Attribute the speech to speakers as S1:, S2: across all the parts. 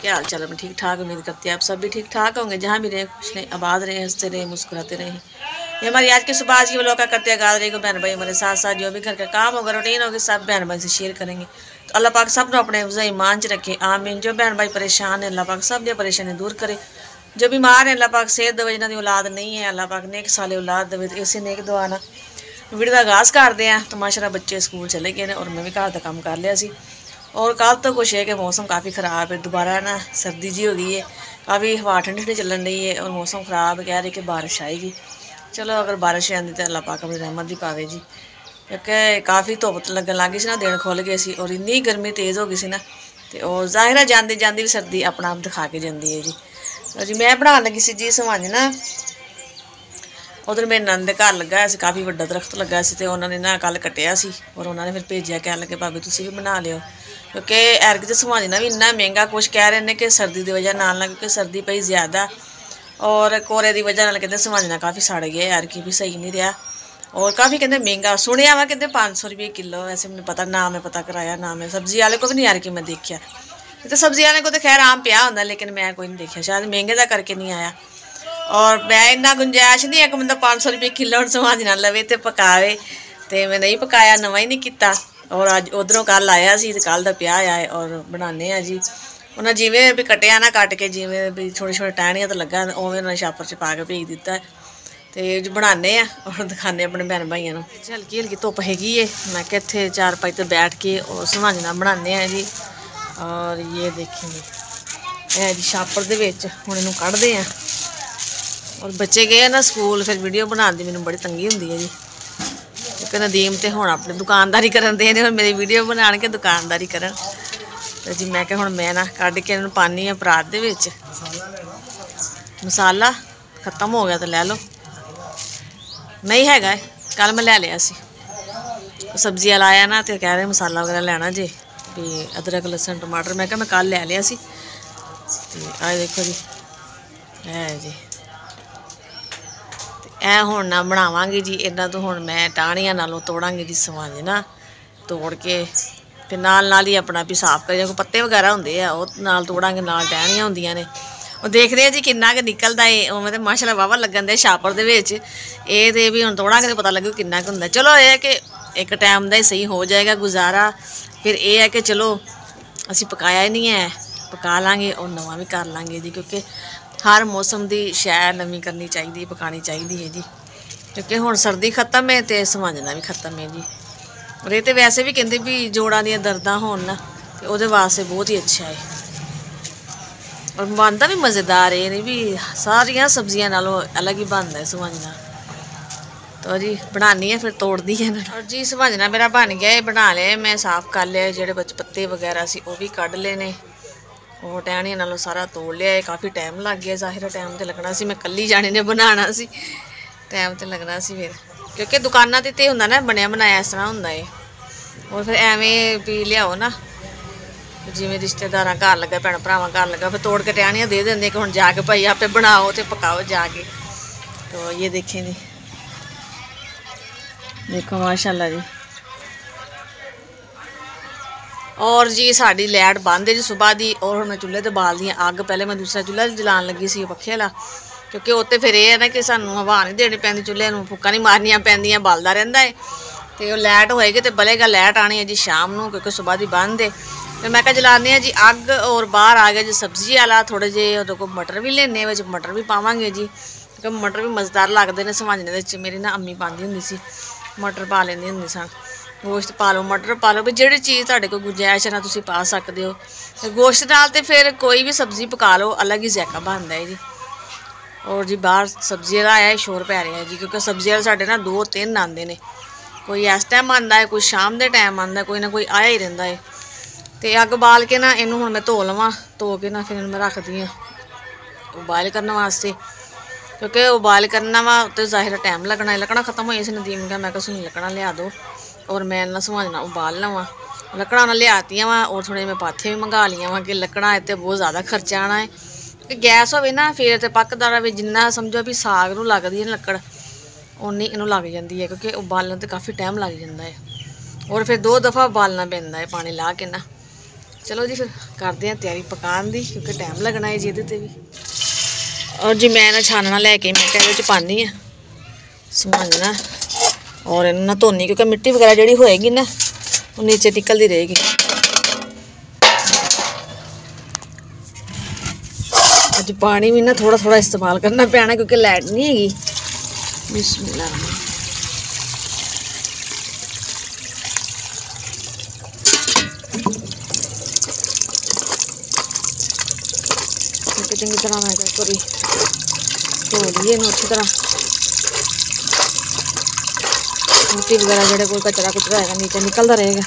S1: क्या हाल चाल है? ठीक ठाक, उम्मीद करती है आप सब भी ठीक ठाक होंगे। जहाँ भी रहे खुश रहें, आबाद रहें, हंसते रहें, मुस्कुराते रहें। ये हमारी आज की सुबह आज की व्लॉग का करते हैं आगाज़। को बहन भाई हमारे साथ साथ जो भी घर का काम होगा, रूटीन होगी, सब बहन भाई से शेयर करेंगे। तो अल्लाह पाक सब अपने ईमान च रखे, आमीन। जो बहन भाई परेशान है, अल्लाह पाक सब दी परेशानी दूर करे। जो बीमार है, अल्लाह पाक सेहत दवे। जिन्होंने औलाद नहीं है, अल्लाह पाक नेक साले औलाद दवे। तो इसी नेक दुआ ना वीडियो का आगाज़ करते हैं। तो माशाल्लाह बच्चे स्कूल चले गए और मैं भी घर का काम कर लिया सी। और कल तो कुछ है कि मौसम काफ़ी ख़राब है, दोबारा ना सर्दी जी हो गई है, काफ़ी हवा ठंडी ठंडी चलन रही है और मौसम ख़राब है। कह रही कि बारिश आएगी। चलो अगर बारिश आती तो अल्लाह पाक अपनी रहमत भी पावे जी, क्योंकि काफ़ी धुप्प लगन लग गई सी ना, दिन खुल गए सी और इन्नी गर्मी तेज़ हो गई सी ना। तो और जाहिर है जाती जाती भी सर्दी अपना आप दिखा के जाती है जी। तो जी मैं बनाने लगी सी जी समान ना, उधर मेरे नंद घर लगा सी, काफ़ी बड़ा दरख्त लगा सी। तो उन्होंने ना कल कटिया सी और उन्होंने फिर भेजा, कह लगे भाभी तुसी भी बना लियो, क्योंकि एरग च समाजना भी इन्ना महंगा। कुछ कह रहे हैं कि सर्दी की वजह नाल, क्योंकि सर्दी पई ज़्यादा और कोरे की वजह नाल कहते समाजना काफ़ी सड़ गया, एरग भी सही नहीं रहा और काफ़ी कहते महंगा। सुनिया वा कहते 500 रुपये किलो, वैसे मैंने पता ना, मैं पता कराया ना, मैं सब्जी वाले को भी नहीं एरग मैं देखा। तो सब्जी वाले को तो खैर आम पिया होंगे, लेकिन मैं कोई नहीं देखा, शायद महंगे का करके नहीं आया। और मैं इन्ना गुंजाइश नहीं है कि बंदा 500 रुपये किलो समाजना लवे तो पकावे, तो मैं नहीं पकाया, नवा ही नहीं किया। और अज उधरों कल आया सी, कल का पिया आया और बनाने आ जी। उन्हें जिमें भी कटिया ना, कट के जिमें भी छोटे छोटे टहनियाँ तो लगा, उवें उन्होंने छापर च पा के भेज दिता है। तो बनाने और दिखाने अपने भैन भाइयों को। हल्की हल्की धुप्प हैगी है, मैं क्या इतने चार पाई तो बैठ के और समाजना बनाने हैं जी। और ये देखेंगे है जी छापर दे विच हुण इहनूं कढ़दे हैं और बच्चे गए ना स्कूल, फिर वीडियो बनाने की मैनूं बड़ी तंगी होंदी है जी, क्योंकि नदीम तो हुण अपनी दुकानदारी करन दे ने और मेरी वीडियो बना के दुकानदारी करन। तो जी मैं क्या हुण मैं ना कढ़ के इन्हूं पानी है परात दे विच। मसाला खत्म हो गया तो लै लो, नहीं हैगा कल मैं लै लिया सी। सब्जी वाला आया ना, तो कह रहे मसाला वगैरह लैना जे भी अदरक लसन टमाटर, मैं क्या मैं कल लै लिया सी। आ देखो जी है जी, ऐ हुण ना बनावांगी जी। इन्हां तो हुण मैं टाहनियां नालों तोड़ांगी जी समाजना, तोड़ के फिर नाल ही अपना भी साफ करिए। कोई पत्ते वगैरह होंदे आ ओह नाल तोड़ांगे, नाल टहनियां होंदियां ने। और देखते हैं जी किन्ना क निकलदा है। उवें तो माशाल्लाह वाहवा लगन दे छापर दे विच, ये तो भी हुण तोड़ांगे तो पता लगू किन्ना क हुंदा। चलो ये है कि एक टाइम दा ही सही हो जाएगा गुजारा। फिर ये है कि चलो असीं पकाया ही नहीं है, पका लांगे और नवा भी कर लांगे जी, क्योंकि हर मौसम की शै नवीं करनी चाहिए, पकानी चाहिए है जी। क्योंकि हुण सर्दी खत्म है तो समाजना भी खत्म है जी। और ये तो वैसे भी कहते भी जोड़ां दी दर्दां होण ना, तो उहदे वास्ते बहुत ही अच्छा है और बनता भी मज़ेदार है। नहीं भी सारिया सब्जियां नालों अलग ही बनता है समाजना। तो जी बनानी है फिर तोड़ती है ना। और जी समाजना मेरा बन गया है, बना लिया मैं, साफ कर लिया, जोड़े बच पत्ते वगैरह से वो भी कढ़ ले ने और टहनियां नालों सारा तोड़ लिया है। काफ़ी टाइम लग गया, जाहिर टाइम तो लगना सी, मैं कल्ली जाने ने बनाना सी, टाइम तो लगना सी फिर, क्योंकि दुकाना ते हुंदा ना बनया बनाया इस तरह हुंदा है। और फिर एवें भी लियाओ ना, जिमें रिश्तेदार घर लगा, भैन भरावां घर लगा, फिर तोड़ के टहनियां दे देंगे कि हुण जाके भाई आपे बनाओ तो पकाओ जाके। तो ये देखें जी, देखो माशाल्लाह जी। और जी साड़ी लाइट बंद है जी सुबह की, और मैं चूल्हे तो बाल दी अग। पहले मैं दूसरा चूल्हा जलान लगी सी पखे वाला, क्योंकि उत्ते फिर यह है ना कि सानू हवा नहीं देनी पैंदी, चूल्हे नूं फूकां नहीं मारनियां पैंदियां, बलदा रहिंदा है। तो लाइट होएगी तो बलेगा, लाइट आनी है जी शाम नूं, क्योंकि सुबह की बंद है। तो मैं क्या जलाने जी अग। और बाहर आ गया जी सब्जी वाला, थोड़े जे उहदे कोल मटर भी लेने, विच मटर भी पावांगे जी, क्योंकि मटर भी मज़ेदार लगते हैं समाजने दे। मेरी ना अम्मी पांदी हुंदी सी, मटर पा लेंदी हुंदी सन। गोश्त पा लो, मटर पा लो, भी जिहड़ी चीज़ तुहाडे कोल गुंजाइश है ना तुसीं पा सकते हो। तो गोश्त नाल तो फिर कोई भी सब्जी पका लो अलग ही जायका बनता है जी। और जी बाहर सब्जी वाला आया शोर पै रहा है जी, क्योंकि सब्जी वाले साढ़े ना 2-3 आते हैं, कोई इस टाइम आता है, कोई शाम के टाइम आता है, कोई ना कोई आया ही रहिंदा है। तो अग बाल के ना इनू हुण मैं धो लवां, धो के ना फिर मैं रख दी हाँ उबाइल करने वास्ते, क्योंकि उबाइल करना वा तो जाहिर टाइम लगना है। लकड़ा खत्म हो इस नदीम का, मैं सुनी लकड़ा लिया दो और मैं ना समाजना उबाल लवां। लकड़ा उन्हें लियातियाँ वा और थोड़े मैं पाथियाँ भी मंगा लिया वा, कि लकड़ा इतने बहुत ज़्यादा खर्चा आना है। कि गैस हो ना फिर तो पकदा रहे, जिन्ना समझो भी साग नूं लगदी है लकड़ उन्नी इनू लग जाती है, क्योंकि उबालने तो काफ़ी टाइम लग जाता है। और फिर 2 दफ़ा उबालना पैंदा है पानी ला के ना। चलो जी फिर करते हैं तैयारी पकाने की, क्योंकि टाइम लगना है जी भी। और जी मैं ना छानना लैके मैं क्या पानी है समझना, और इन्हू ना धोनी, क्योंकि मिट्टी वगैरह जी होएगी ना वो नीचे निकलती रहेगी। अज पानी भी ना थोड़ा थोड़ा इस्तेमाल करना पैना, क्योंकि लाइट नहीं हैगी। बिस्मिल्लाह चंगी तरह मैं क्या करी धो लीए अच्छी तरह। मिट्टी वगैरह जोड़े कोई कचरा कुचरा है नीचे निकलता रहेगा।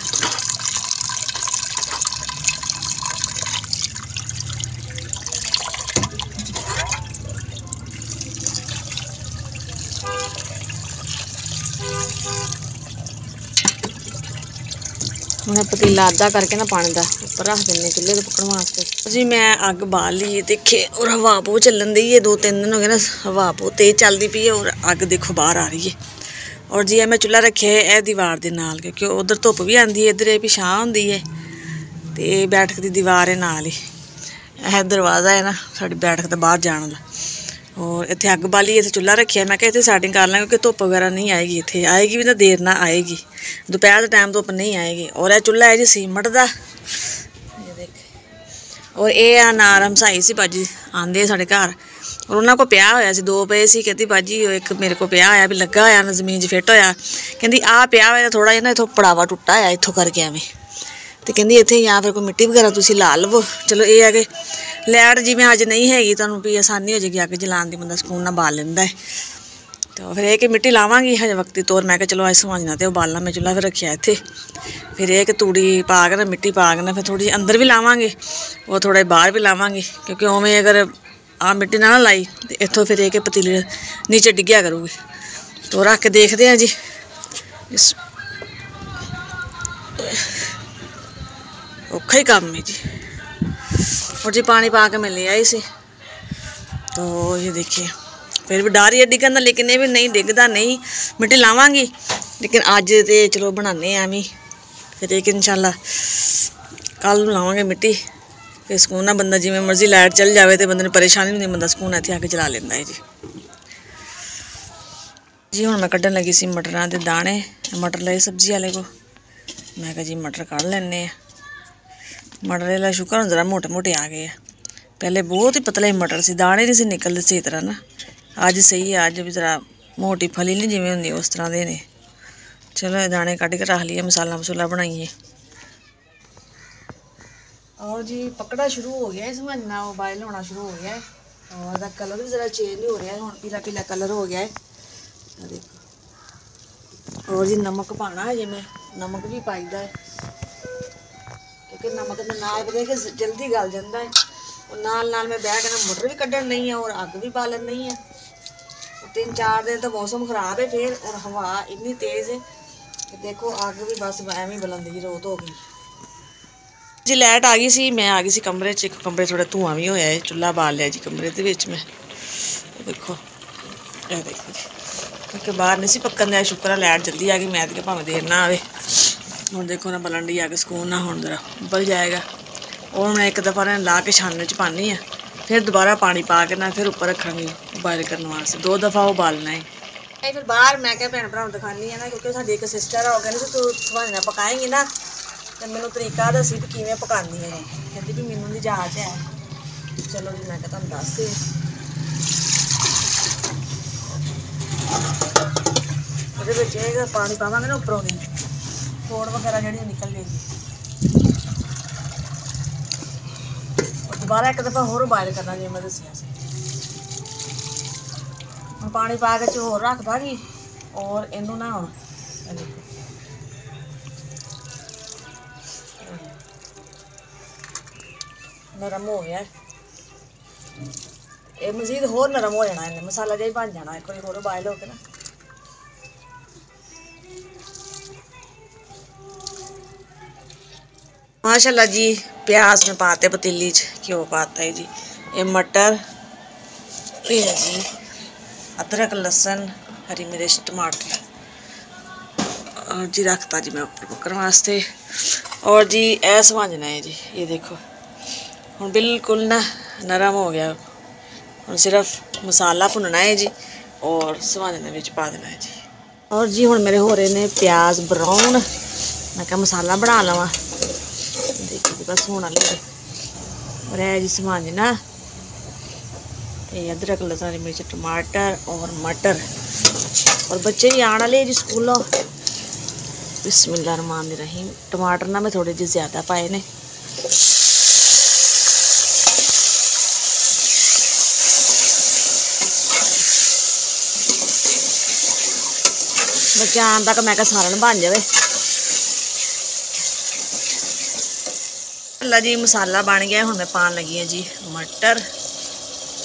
S1: मैं पतीला अद्धा करके ना पानी का उपर रख देने चूल्हे तो पकड़ वास्ते जी। मैं अग बाल ली देखे, और हवा पो चलन दी है, 2-3 दिन हो गए ना हवा पो तेज चलती पई है, और अग देखो बाहर आ रही है। और जी मैं चूल्हा रखे है दीवार के नाल, क्योंकि उधर धुप भी आती है, इधर भी छां होंदी है, तो बैठक की दीवार है नाल ही। यह दरवाज़ा है ना साड़ी बैठक तो बाहर जाने ला। और इतने अग बाली इतने चूल्हा रखिया, मैं इतने सैटिंग कर ला, क्योंकि धुप वगैरह नहीं आएगी, इतने आएगी भी तो देर ना आएगी, दोपहर के टाइम धुप नहीं आएगी। और यह चूल्हा है जी सीमट का, ये देख। और ये नार हमसाई सी भाजी आंदे साढ़े घर, और उन्होंने को पिया होया सी, 2 पे सी, कहती भाजी एक मेरे को पिया होया भी लगा होया ना जमीन च फिट होया, कहती आ पिया होया थोड़ा जिहा ना इत्थों पड़ावा टुटा होया इत्थों करके एवें, तो कहती इत्थे या फिर कोई मिट्टी वगैरह तुसीं ला लवो। चलो ये है कि लाइट जिवें अज नहीं हैगी तुहानूं भी आसानी हो जाएगी अग जलाने की, बंदा सुकून नाल बाल लैंदा है। तो फिर यह कि मिट्टी लावांगी हजे वक्ती तौर, मैं चलो अज समझना तो बालना मैं चूल्हा फिर रखिया इत्थे। फिर यह कि तूड़ी पा के ना मिट्टी पा के ना फिर थोड़ी अंदर भी लावांगे और थोड़े बाहर भी लावांगे, क्योंकि उवें अगर आ मिट्टी ना लाई तो इत्थों फिर एक पतीले नीचे डिग्गिया करूगी। तो रख के देखते हैं जी। इस औखा ही काम है जी। और जी पानी पा के मैं ले आई सी, तो ये देखिए फिर भी डर ही है डिगन का, लेकिन ये भी नहीं डिगदा नहीं, मिट्टी लावांगी। लेकिन अज तो चलो बनाने आमी, फिर एक इंशाल्लाह कल लावांगे मिट्टी, फिर सुकून ना बंदा जिवें मर्जी लाइट चल जाए तो बंदे परेशानी नहीं, बंदा सुकून इत्थे आके जला लेंदा है जी। जी हुण मैं कड्ढन लगी सी मटरां दे दाने, मटर लए सब्जी वाले को, मैं कहा जी मटर कढ़ लैने। मटर ला शुक्र हुण जरा मोटे मोटे आ गए, पहले बहुत ही पतले मटर से दाने नहीं से निकलते सही तरह ना। अज सही है, अज भी जरा मोटी फली नहीं जिवें हुंदी उस तरह दे ने। चलो ये दाने कढ़ के रख लिए, मसाला मसूला बनाइए। और जी पकड़ा शुरू हो गया है, समझना वो बॉयल होना शुरू हो गया है, और इसका कलर भी जरा चेंज हो रहा है, हुण पीला पीला कलर हो गया है देखो। और जी नमक पाना है, जी मैं नमक भी पाईदा है, क्योंकि नमक के नाल पता है कि जल्दी गल जाता है। और नाल मैं बह के ना मटर भी कड्ढन नहीं है और अग भी बालन नहीं है। 3-4 दिन तो मौसम खराब है फिर, और हवा इतनी तेज़ है कि देखो अग भी बस एवं बलन दी रोत हो गई जी। लाइट आ गई सी, मैं आ गई सी कमरे च, कमरे थोड़ा धुआं भी होया है, चुल्हा बाल लिया जी कमरे के विच में। देखो यह देखो जी, क्योंकि बाहर नहीं सी पक्कन दिया, शुक्र है लाइट जल्दी आ गई, मैं तो भावें देर ना आवे। हुण देखो ना बलन डी आके सुकून ना हुण जरा उबल जाएगा। और मैं एक दफ़ा ना ला के छानने च पानी है, फिर दोबारा पानी पा के ना फिर उपर रखनी बॉयल करने वास्ते, 2 दफ़ा उबालना है। फिर बाहर मैं क्या भैन भरावां दिखानी है ना, क्योंकि साडी एक सिस्टर है, कहनी तू सवाना पकाएंगी ना तो मैनू तरीका दसी भी किवें पकानी है, कहती भी मैनू नहीं जाच है। चलो जी मैं तुहानूं दसदी ਉਹਦੇ ਵਿੱਚ ਇਹ पानी पावांगे ना उपरों ਦੀ फोड़ वगैरह जी निकल जाएगी। और दोबारा एक दफ़ा होर बॉयल करना जी मैं दसिया सी। हम पानी पा के होर रख दांगी, और इनू ना हुण नरम हो गया, ये मजीद होर नरम हो जाना, इन्हें मसाला जिहा बन जाना एक बार होर बॉयल हो के ना। माशाल्लाह जी प्याज में पाते पतीली च, घ्यो पाता है जी, ये मटर फिर जी अदरक लहसुन हरी मिर्च टमाटर, और जी रखता जी मैं ऊपर पकने वास्ते। और जी ऐ समझना है जी, ये देखो हम बिल्कुल ना नरम हो गया। हम सिर्फ मसाला भुनना है जी और समझने में पा देना है जी। और जी हुण मेरे हो रहे ने प्याज ब्राउन। मैं क्या मसाला बना लवा, देखिए जी बस होना ले। और है जी समझना ये अदरक लहसुन मिर्च टमाटर और मटर। और बच्चे भी आने वाले जी स्कूलों। बिस्मिल्लाहिर्रहमानिर्रहीम। टमाटर ना मैं थोड़े जी ज़्यादा पाए ने। बच्चे आने तक मैं सारन बन जाए। अल्लाह जी मसाला बन गया। हुण मैं पान लगी है जी मटर।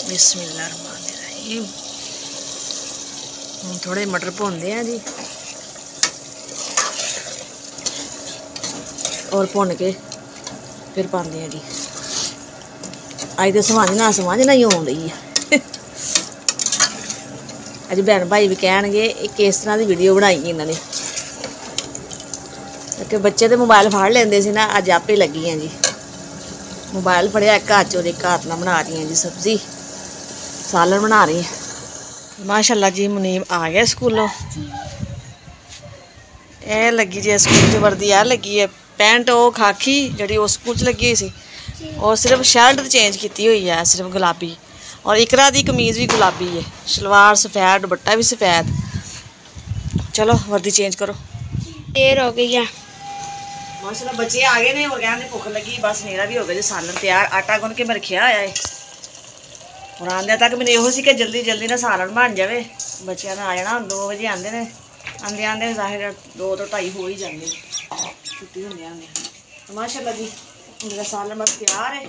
S1: बिस्मिल्लाहिर्रहमानिर्रहीम। हम थोड़े मटर भुनते हैं जी और भुन के फिर पाते हैं जी। अज तो समझना ही आउण रही है। अज भैन भाई भी कहणगे किस तरह की वीडियो बनाई इन्होंने, क्योंकि बच्चे तो मोबाइल फड़ लेंदे सी ना। अज आपे लगी हैं जी मोबाइल फड़िया एक हाथ च, एक हाथ नाल बना रही हैं जी सब्जी, सालन बना रही हैं। माशाअल्लाह जी मुनीब आ गया स्कूलों। ए लगी जी स्कूल च वर्दी आ लगी है। पैंट वो खाकी जी उस स्कूल च लगी हुई सी, और सिर्फ शर्ट चेंज की हुई है सिर्फ गुलाबी। और इकरा दी कमीज़ भी गुलाबी है, शलवार सफ़ेद, दुपट्टा भी सफ़ेद। चलो वर्दी चेंज करो,
S2: देर हो गई है।
S1: माशाल्लाह बच्चे आ गए ने और कहने भुख लगी। बस मेरा भी हो गया जी सालन तैयार। आटा गुन के मैं रखा होया है। और आंदे तक मैंने यो सी कि जल्दी जल्दी ना सालन बन जाए। बच्चों ने आ जाना 2 बजे आते हैं। आंदे आंदे जाहिर 2 तो 2:30 हो ही जाते छुट्टी होंगे आंदे। तो माशाल्लाह जी मेरा सालन बस तैयार है।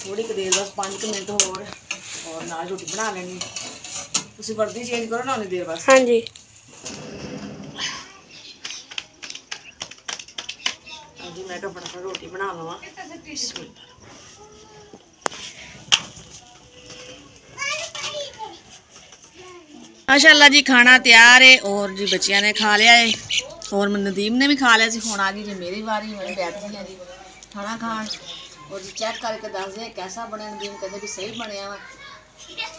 S1: थोड़ी देर बस 5 मिनट और नाल रोटी बना लेनी। तुम वर्दी चेंज करो ना उन्नी देर बस।
S2: हाँ जी
S1: जी मैं फटाफट रोटी बना लवा। माशाअल्लाह जी खाना तैयार है। और जी बच्चियां ने खा लिया है और नदीम ने भी खा लिया। हुण आ गई जी मेरी बारी। मैं बैठ गई हाँ जी खाना खान। और जी चेक करके दस दे कैसा बनया। नदीम कहते भी सही बनया वा।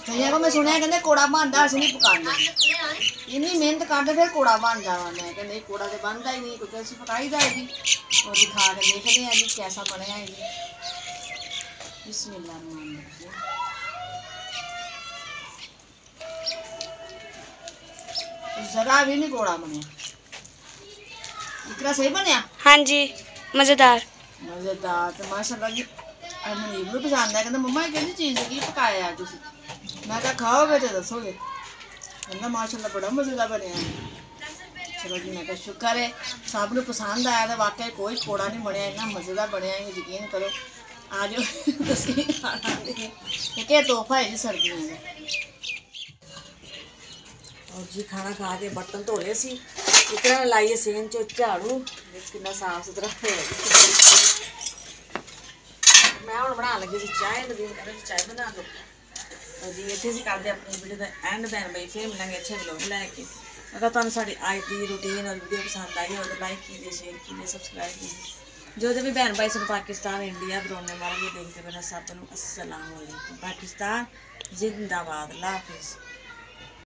S1: कईया को मैं सुनिया कहते कौड़ा बनता, असं नहीं पकाते। इन्नी मेहनत करते फिर कौड़ा बनता वा। मैं कहते कौड़ा तो बनता ही नहीं, क्योंकि असं पकाई दा जी। और जी खा के देखते हैं जी कैसा बनया है जी। बिस्मिल्लाहिर्रहमानिर्रहीम। जरा भी नहीं कौड़ा बनया। इतना सही बनया।
S2: हाँ जी मज़ेदार
S1: मज़ेदार। तो माशाअल्लाह जी मुनीब नूं पसंद है। कहते मम्मा किहड़ी चीज़ की पकाया है तुसीं। मैं कहा खाओगे तो दसोगे। कहना माशाअल्लाह बड़ा मज़ेदार बनया। चलो जी मैं कहा शुक्र है सब नूं पसंद आया। तो वाकई कोई कौड़ा नहीं बनया, इन्ना मज़ेदार बनया। यकीन करो आ जाओ। क्या तोहफा है जी सर्दियों का। और जी खाना खा के बर्तन धो ले सी। इतना लाइए सेन चो झाड़ू कितना साफ सुथरा है। मैं हूँ बना लगी जी चाय। नदीम कहते चाय बना दो। और जी इतने से करते अपनी वीडियो का एंड। भैन भाई फिर मिलेंगे अच्छे व्लॉग लैके। अगर तुहानू साडी अज की रूटीन और वीडियो पसंद आई हो तो लाइक कीजिए, शेयर कीजिए, सब्सक्राइब कीजिए। जो भी भैन भाई सुन पाकिस्तान इंडिया बरोने वाले भी देखते बने सब नूं अस्सलाम वालेकुम। पाकिस्तान जिंदाबाद। अल्लाह हाफिज़।